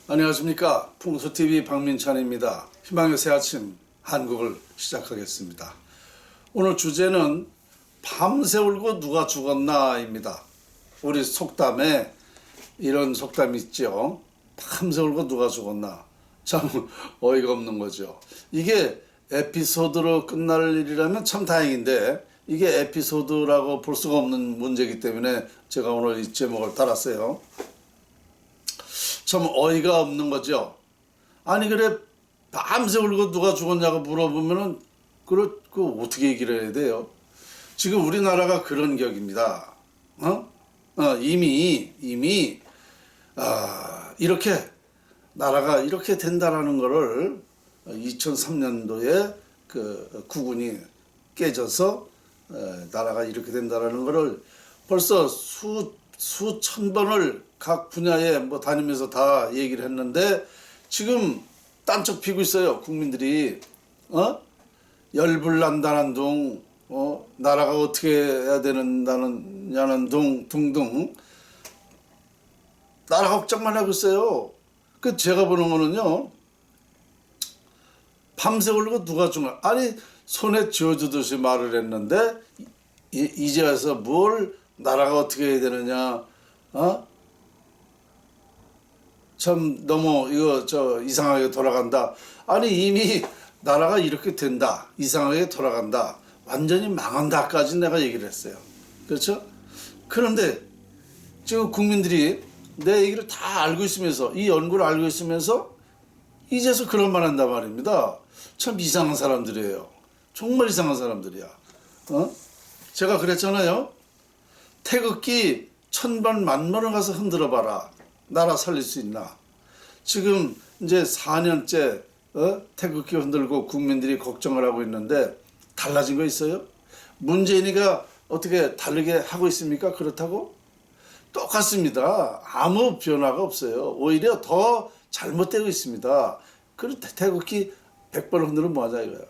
안녕하십니까. 풍수TV 박민찬입니다. 희망의 새 아침 한국을 시작하겠습니다. 오늘 주제는 밤새 울고 누가 죽었나입니다. 우리 속담에 이런 속담이 있죠. 밤새 울고 누가 죽었나. 참 어이가 없는 거죠. 이게 에피소드로 끝날 일이라면 참 다행인데 이게 에피소드라고 볼 수가 없는 문제이기 때문에 제가 오늘 이 제목을 달았어요. 참 어이가 없는 거죠. 아니 그래 밤새 울고 누가 죽었냐고 물어보면은 그 어떻게 얘기를 해야 돼요? 지금 우리나라가 그런 격입니다. 이미 이렇게 나라가 이렇게 된다라는 거를 2003년도에 그 국운이 깨져서 나라가 이렇게 된다라는 거를 벌써 수천 번을 각 분야에 다니면서 다 얘기를 했는데 지금 딴쪽 피고 있어요. 국민들이 열불난다는 둥 나라가 어떻게 해야 되느냐는 둥 등등 나라 걱정만 하고 있어요. 그 제가 보는 거는요, 밤새 울고 누가 죽나. 아니 손에 쥐어주듯이 말을 했는데 이제 와서 뭘 나라가 어떻게 해야 되느냐. 참 너무 이거 이상하게 돌아간다. 아니 이미 나라가 이렇게 된다. 이상하게 돌아간다. 완전히 망한다까지 내가 얘기를 했어요. 그렇죠? 그런데 지금 국민들이 내 얘기를 다 알고 있으면서 이 연구를 알고 있으면서 이제서 그런 말 한단 말입니다. 참 이상한 사람들이에요. 정말 이상한 사람들이야. 제가 그랬잖아요. 태극기 1000번 만번을 가서 흔들어 봐라. 나라 살릴 수 있나. 지금 이제 4년째 태극기 흔들고 국민들이 걱정을 하고 있는데 달라진 거 있어요? 문재인이가 어떻게 다르게 하고 있습니까? 그렇다고? 똑같습니다. 아무 변화가 없어요. 오히려 더 잘못되고 있습니다. 그리고 태극기 100번 흔들면 뭐하자 이거야.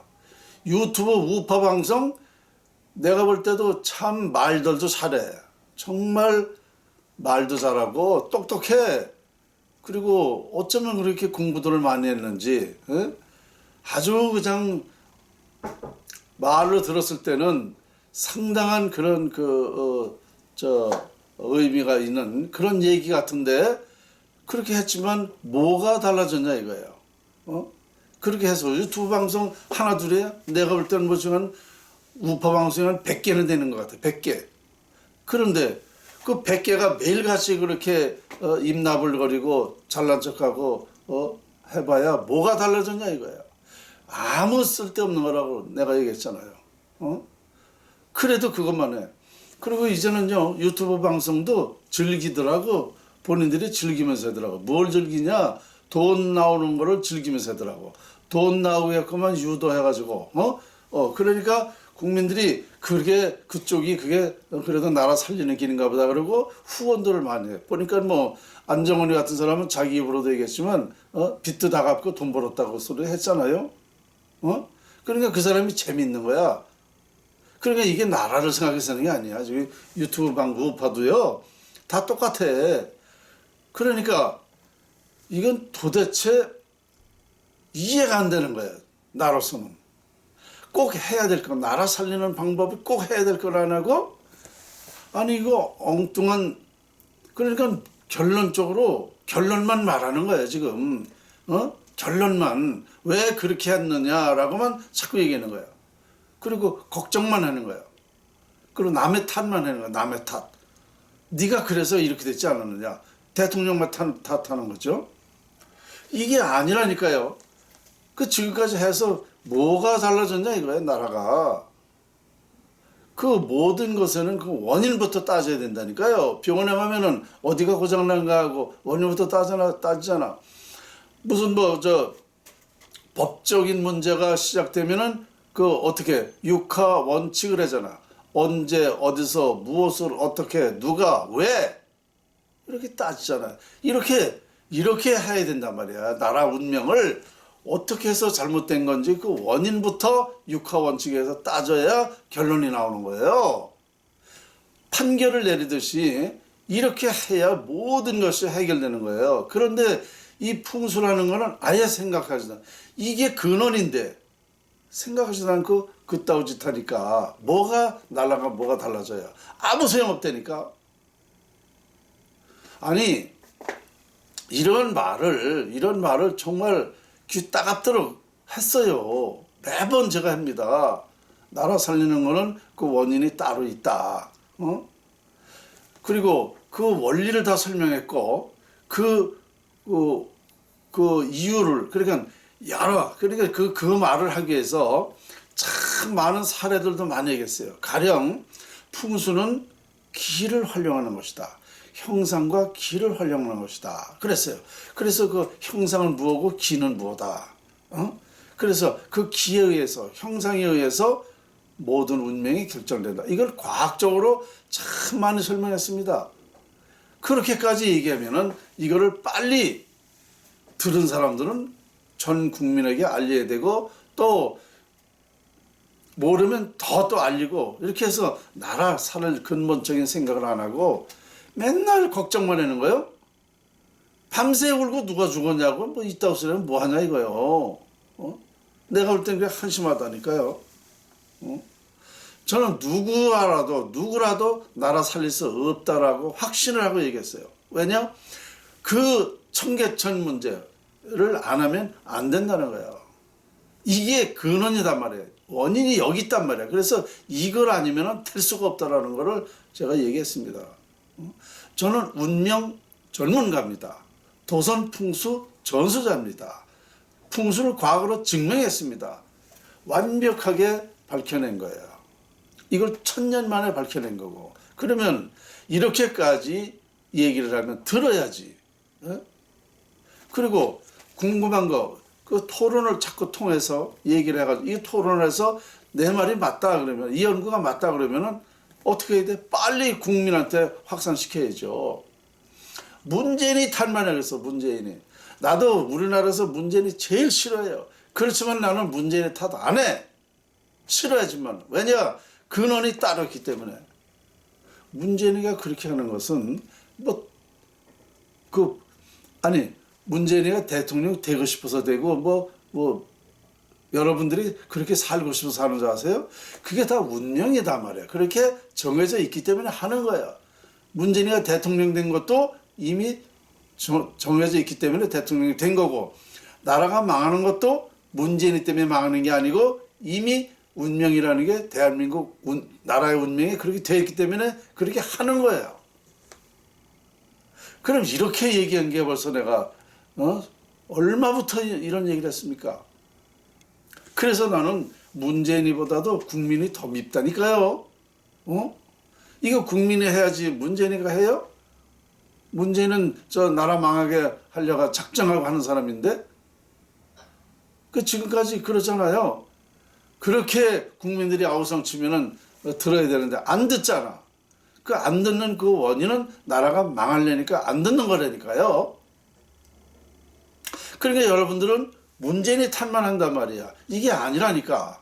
유튜브 우파 방송 내가 볼 때도 참 말들도 잘해. 정말 말도 잘하고 똑똑해. 그리고 어쩌면 그렇게 공부들을 많이 했는지 아주 그냥 말로 들었을 때는 상당한 그런 의미가 있는 그런 얘기 같은데 그렇게 했지만 뭐가 달라졌냐 이거예요. 그렇게 해서 유튜브 방송 하나 둘이야? 내가 볼 때는 지금 우파 방송이 한 100개는 되는 것 같아. 100개. 그런데 그 100개가 매일같이 그렇게 입나불거리고 잘난 척하고 해봐야 뭐가 달라졌냐 이거야. 아무 쓸데없는 거라고 내가 얘기했잖아요. 그래도 그것만 해. 그리고 이제는요 유튜브 방송도 즐기더라고. 본인들이 즐기면서 하더라고. 뭘 즐기냐? 돈 나오는 거를 즐기면서 하더라고. 돈 나오게끔만 유도해가지고 그러니까 국민들이 그쪽이 그게 그래도 나라 살리는 길인가 보다 그러고 후원들을 많이 해. 보니까 안정원이 같은 사람은 자기 입으로도 얘기했지만 빚도 다 갚고 돈 벌었다고 소리 했잖아요. 그러니까 그 사람이 재밌는 거야. 그러니까 이게 나라를 생각해서 하는 게 아니야. 저기 유튜브 방구 우파도요 다 똑같아. 그러니까 이건 도대체 이해가 안 되는 거야. 나로서는 꼭 해야 될 거, 나라 살리는 방법이 꼭 해야 될 걸 안 하고, 아니 이거 엉뚱한, 그러니까 결론적으로 결론만 말하는 거야 지금. 결론만 왜 그렇게 했느냐라고만 자꾸 얘기하는 거야. 그리고 걱정만 하는 거야. 그리고 남의 탓만 하는 거야. 남의 탓. 네가 그래서 이렇게 됐지 않았느냐. 대통령만 탓하는 거죠. 이게 아니라니까요. 지금까지 해서 뭐가 달라졌냐 이거야 나라가. 그 모든 것에는 그 원인부터 따져야 된다니까요. 병원에 가면은 어디가 고장난가 하고 원인부터 따지잖아. 무슨 법적인 문제가 시작되면은 어떻게 육하 원칙을 하잖아. 언제 어디서 무엇을 어떻게 누가 왜 이렇게 따지잖아. 이렇게 해야 된단 말이야. 나라 운명을 어떻게 해서 잘못된 건지 그 원인부터 육하 원칙에서 따져야 결론이 나오는 거예요. 판결을 내리듯이 이렇게 해야 모든 것이 해결되는 거예요. 그런데 이 풍수라는 거는 아예 생각하지도 않아. 이게 근원인데 생각하지도 않고 그따위 짓 하니까 뭐가 날라가 뭐가 달라져요. 아무 소용없다니까. 아니 이런 말을 정말 귀 따갑도록 했어요. 매번 제가 합니다. 나라 살리는 거는 그 원인이 따로 있다. 그리고 그 원리를 다 설명했고 그 이유를 그러니까 그 말을 하기 위해서 참 많은 사례들도 많이 얘기했어요. 가령 풍수는 기를 활용하는 것이다. 형상과 기를 활용하는 것이다. 그랬어요. 그래서 그 형상을 무엇고 기는 무엇다. 그래서 그 기에 의해서 형상에 의해서 모든 운명이 결정된다. 이걸 과학적으로 참 많이 설명했습니다. 그렇게까지 얘기하면은 이거를 빨리 들은 사람들은 전 국민에게 알려야 되고 또 모르면 더 또 알리고 이렇게 해서 나라 살을 근본적인 생각을 안 하고 맨날 걱정만 하는 거예요. 밤새 울고 누가 죽었냐고 뭐 이따구 소리는 뭐 하냐 이거요. 내가 볼 땐 그게 한심하다니까요. 저는 누구라도 나라 살릴 수 없다라고 확신을 하고 얘기했어요. 왜냐? 그 청계천 문제를 안 하면 안 된다는 거예요. 이게 근원이단 말이에요. 원인이 여기 있단 말이에요. 그래서 이걸 아니면 될 수가 없다라는 거를 제가 얘기했습니다. 저는 운명 전문가입니다. 도선 풍수 전수자입니다. 풍수를 과학으로 증명했습니다. 완벽하게 밝혀낸 거예요. 이걸 1000년 만에 밝혀낸 거고. 그러면 이렇게까지 얘기를 하면 들어야지. 그리고 궁금한 거, 그 토론을 자꾸 통해서 얘기를 해가지고 이 토론에서 내 말이 맞다 그러면 이 연구가 맞다 그러면은 어떻게 해야 돼? 빨리 국민한테 확산시켜야죠. 문재인이 탄만해 그래서 문재인이. 나도 우리나라에서 문재인이 제일 싫어해요. 그렇지만 나는 문재인이 탓 안 해. 싫어하지만. 왜냐? 근원이 따로 있기 때문에. 문재인이가 그렇게 하는 것은 문재인이가 대통령 되고 싶어서 되고 여러분들이 그렇게 살고 싶어서 하는 줄 아세요? 그게 다 운명이다 말이야. 그렇게 정해져 있기 때문에 하는 거야. 문재인이가 대통령 된 것도 이미 정해져 있기 때문에 대통령이 된 거고, 나라가 망하는 것도 문재인 때문에 망하는 게 아니고 이미 운명이라는 게 대한민국 나라의 운명이 그렇게 되어 있기 때문에 그렇게 하는 거예요. 그럼 이렇게 얘기한 게 벌써 내가 얼마부터 이런 얘기를 했습니까? 그래서 나는 문재인이보다도 국민이 더 밉다니까요. 이거 국민이 해야지 문재인이가 해요? 문재인은 저 나라 망하게 하려고 작정하고 하는 사람인데 그 지금까지 그러잖아요. 그렇게 국민들이 아우성 치면은 들어야 되는데 안 듣잖아. 그 안 듣는 그 원인은 나라가 망하려니까 안 듣는 거라니까요. 그러니까 여러분들은 문재인이 탓만 한단 말이야. 이게 아니라니까.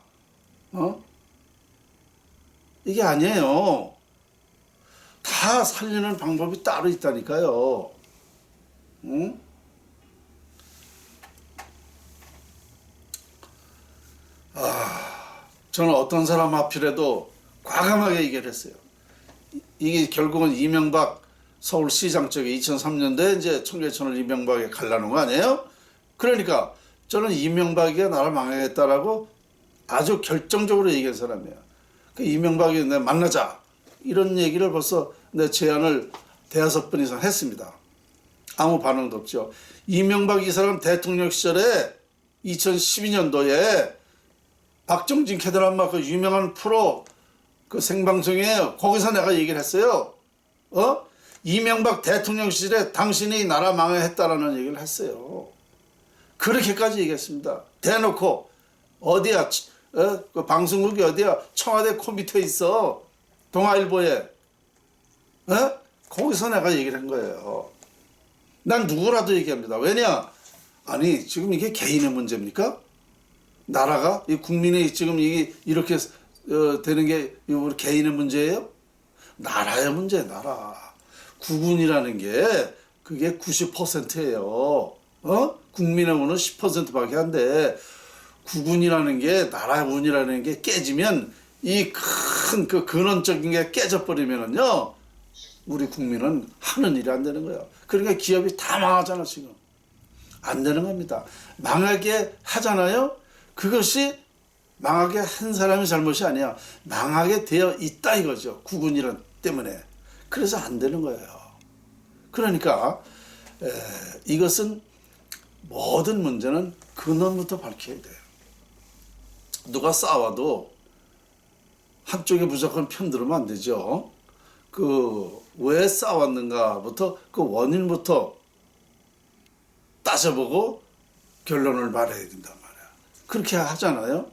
이게 아니에요. 다 살리는 방법이 따로 있다니까요. 저는 어떤 사람 앞이라도 과감하게 얘기를 했어요. 이게 결국은 이명박 서울시장 쪽에 2003년도에 이제 청계천을 이명박에 갈라놓은 거 아니에요? 그러니까 저는 이명박이가 나를 망하겠다라고 아주 결정적으로 얘기한 사람이에요. 그 이명박이 내가 만나자 이런 얘기를 벌써 내 제안을 5번 이상 했습니다. 아무 반응도 없죠. 이명박 이 사람 대통령 시절에 2012년도에 박정진 캐드라마 그 유명한 프로 그 생방송에 거기서 내가 얘기를 했어요. 이명박 대통령 시절에 당신이 나라 망해했다라는 얘기를 했어요. 그렇게까지 얘기했습니다. 대놓고 어디야? 그 방송국이 어디야? 청와대 컴퓨터에 있어. 동아일보에. 거기서 내가 얘기를 한 거예요. 난 누구라도 얘기합니다. 왜냐? 아니 지금 이게 개인의 문제입니까? 나라가 이 국민이 지금 이게 이렇게 되는 게 우리 개인의 문제예요? 나라의 문제예요. 나라. 국군이라는 게 그게 90%예요. 국민의 운은 10%밖에 안 돼. 국운이라는 게, 나라 운이라는 게 깨지면 이 큰 그 근원적인 게 깨져버리면은요, 우리 국민은 하는 일이 안 되는 거예요. 그러니까 기업이 다 망하잖아, 지금. 안 되는 겁니다. 망하게 하잖아요. 그것이 망하게 한 사람의 잘못이 아니야. 망하게 되어 있다 이거죠. 국운이란 때문에. 그래서 안 되는 거예요. 그러니까 이것은 모든 문제는 근원부터 밝혀야 돼요. 누가 싸워도 한쪽에 무조건 편들으면 안 되죠. 그 왜 싸웠는가부터 그 원인부터 따져보고 결론을 말해야 된단 말이야. 그렇게 하잖아요.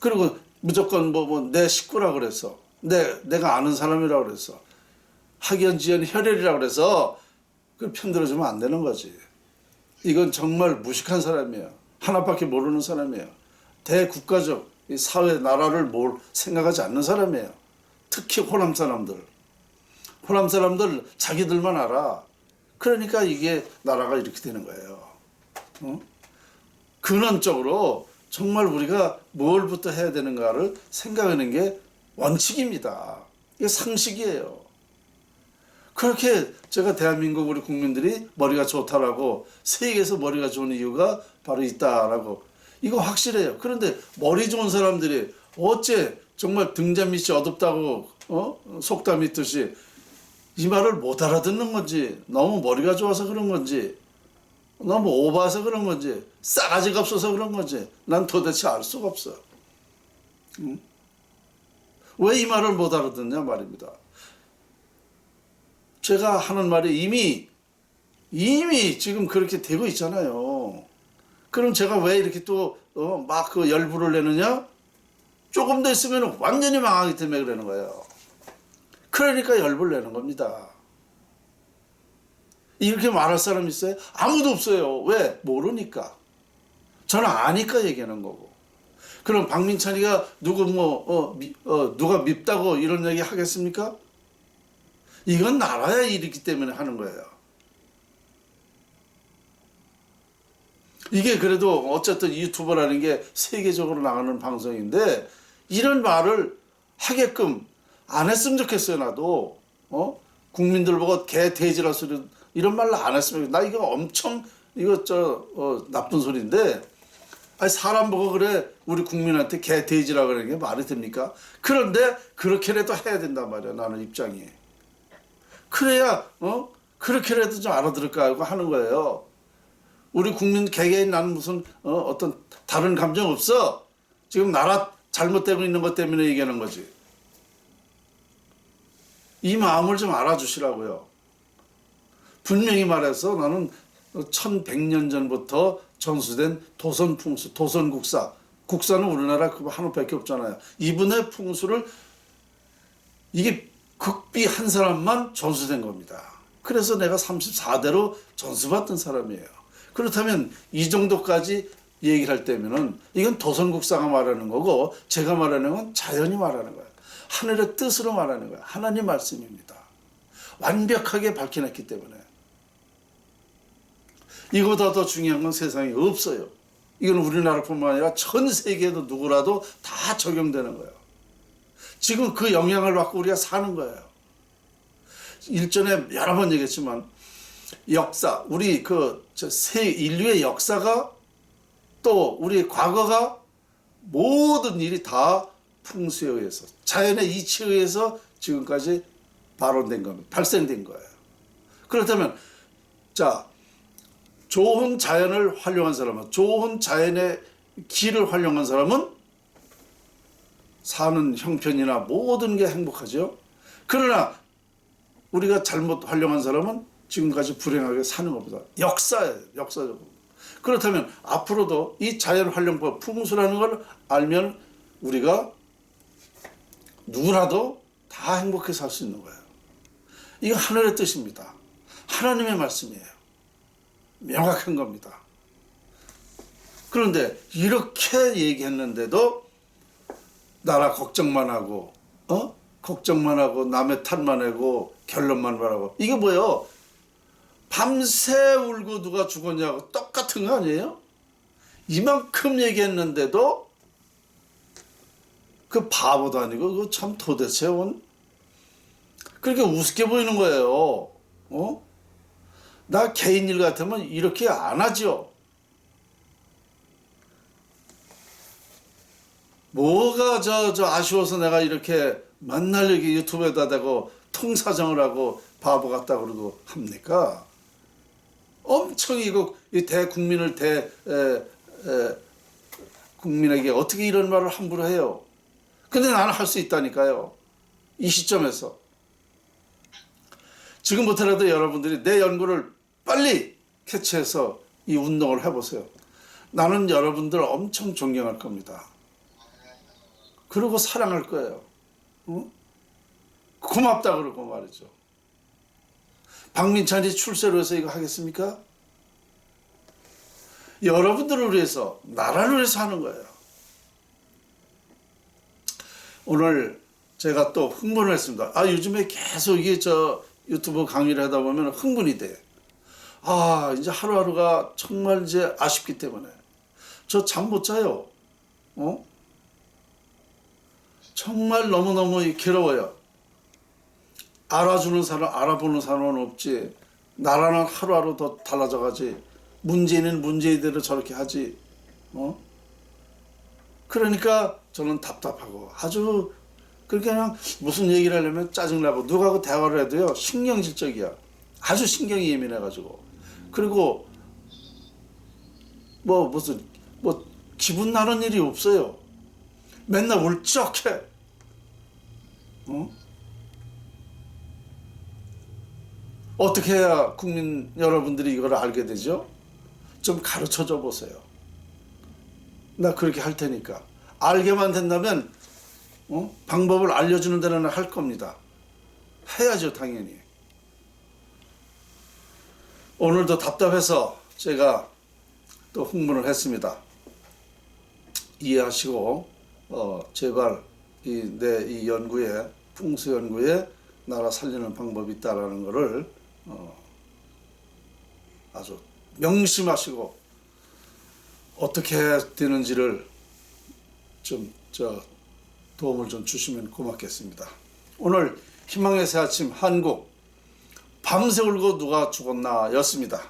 그리고 무조건 내 식구라 그래서 내가 아는 사람이라 그래서 학연지연 혈혈이라 그래서 그 편들어주면 안 되는 거지. 이건 정말 무식한 사람이에요. 하나밖에 모르는 사람이에요. 대국가적 이 사회 나라를 뭘 생각하지 않는 사람이에요. 특히 호남 사람들. 호남 사람들 자기들만 알아. 그러니까 이게 나라가 이렇게 되는 거예요. 근원적으로 정말 우리가 뭘부터 해야 되는가를 생각하는 게 원칙입니다. 이게 상식이에요. 그렇게 제가 대한민국 우리 국민들이 머리가 좋다라고 세계에서 머리가 좋은 이유가 바로 있다라고 이거 확실해요. 그런데 머리 좋은 사람들이 어째 정말 등잔 밑이 어둡다고 속담 있듯이 이 말을 못 알아듣는 건지 너무 머리가 좋아서 그런 건지 너무 오바해서 그런 건지 싸가지가 없어서 그런 건지 난 도대체 알 수가 없어. 왜 이 말을 못 알아듣냐 말입니다. 제가 하는 말이 이미 지금 그렇게 되고 있잖아요. 그럼 제가 왜 이렇게 또 막 그 열불을 내느냐? 조금 더 있으면 완전히 망하기 때문에 그러는 거예요. 그러니까 열불 내는 겁니다. 이렇게 말할 사람 있어요? 아무도 없어요. 왜? 모르니까. 저는 아니까 얘기하는 거고. 그럼 박민찬이가 누가 밉다고 이런 얘기 하겠습니까? 이건 나라야 일이기 때문에 하는 거예요. 이게 그래도 어쨌든 유튜버라는 게 세계적으로 나가는 방송인데 이런 말을 하게끔 안 했으면 좋겠어요. 나도 국민들 보고 개 돼지라 소리 이런 말로 안 했으면 나 이거 엄청 나쁜 소리인데 아니 사람 보고 그래 우리 국민한테 개 돼지라 그러는 게 말이 됩니까? 그런데 그렇게라도 해야 된단 말이야. 나는 입장이. 그래야 그렇게라도 좀 알아들을까 하고 하는 거예요. 우리 국민 개개인 나는 무슨 어떤 다른 감정 없어. 지금 나라 잘못되고 있는 것 때문에 얘기하는 거지. 이 마음을 좀 알아주시라고요. 분명히 말해서 나는 1100년 전부터 전수된 도선풍수, 도선국사. 국사는 우리나라 그거 하나밖에 없잖아요. 이분의 풍수를 이게 극비 한 사람만 전수된 겁니다. 그래서 내가 34대로 전수받던 사람이에요. 그렇다면 이 정도까지 얘기를 할 때면은 이건 도선국사가 말하는 거고 제가 말하는 건 자연이 말하는 거예요. 하늘의 뜻으로 말하는 거예요. 하나님 말씀입니다. 완벽하게 밝혀냈기 때문에. 이거보다 더 중요한 건 세상에 없어요. 이건 우리나라뿐만 아니라 전 세계에도 누구라도 다 적용되는 거예요. 지금 그 영향을 받고 우리가 사는 거예요. 일전에 여러 번 얘기했지만 역사, 우리 인류의 역사가 또 우리 과거가 모든 일이 다 풍수에 의해서 자연의 이치에 의해서 지금까지 발원된 겁니다. 발생된 거예요. 그렇다면 좋은 자연을 활용한 사람은 좋은 자연의 길을 활용한 사람은 사는 형편이나 모든 게 행복하죠. 그러나 우리가 잘못 활용한 사람은 지금까지 불행하게 사는 것보다 역사예요. 역사적으로. 그렇다면 앞으로도 이 자연 활용법 풍수라는 걸 알면 우리가 누구라도 다 행복하게 살 수 있는 거예요. 이거 하늘의 뜻입니다. 하나님의 말씀이에요. 명확한 겁니다. 그런데 이렇게 얘기했는데도 나라 걱정만 하고 걱정만 하고 남의 탓만 하고 결론만 말하고 이게 뭐예요? 밤새 울고 누가 죽었냐고 똑같은 거 아니에요? 이만큼 얘기했는데도 그 바보도 아니고 그 참 도대체 그렇게 우습게 보이는 거예요. 나 개인 일 같으면 이렇게 안 하죠. 뭐가 아쉬워서 내가 이렇게 만날 얘기 유튜브에다 대고 통사정을 하고 바보 같다 그러고 합니까? 엄청 이거 이 대국민을 국민에게 어떻게 이런 말을 함부로 해요? 근데 나는 할 수 있다니까요. 이 시점에서. 지금부터라도 여러분들이 내 연구를 빨리 캐치해서 이 운동을 해보세요. 나는 여러분들 엄청 존경할 겁니다. 그리고 사랑할 거예요. 고맙다 그러고 말이죠. 박민찬이 출세로 해서 이거 하겠습니까? 여러분들을 위해서, 나라를 위해서 하는 거예요. 오늘 제가 또 흥분을 했습니다. 요즘에 계속 이게 유튜브 강의를 하다 보면 흥분이 돼. 이제 하루하루가 정말 이제 아쉽기 때문에. 저 잠 못 자요. 정말 너무너무 괴로워요. 알아주는 사람, 알아보는 사람은 없지. 나라는 하루하루 더 달라져 가지. 문재인은 문재인대로 저렇게 하지. 그러니까 저는 답답하고 아주 그렇게 그냥 무슨 얘기를 하려면 짜증나고 누구하고 대화를 해도요 신경질적이야. 아주 신경이 예민해가지고. 그리고 무슨 기분 나는 일이 없어요. 맨날 울적해. 어떻게 해야 국민 여러분들이 이걸 알게 되죠? 좀 가르쳐줘 보세요. 나 그렇게 할 테니까. 알게만 된다면 방법을 알려주는 데는 할 겁니다. 해야죠, 당연히. 오늘도 답답해서 제가 또 흥분을 했습니다. 이해하시고 제발 이 연구에, 풍수 연구에 나라 살리는 방법이 있다라는 것을 아주 명심하시고 어떻게 되는지를 좀 도움을 좀 주시면 고맙겠습니다. 오늘 희망의 새 아침 한국 밤새 울고 누가 죽었나 였습니다.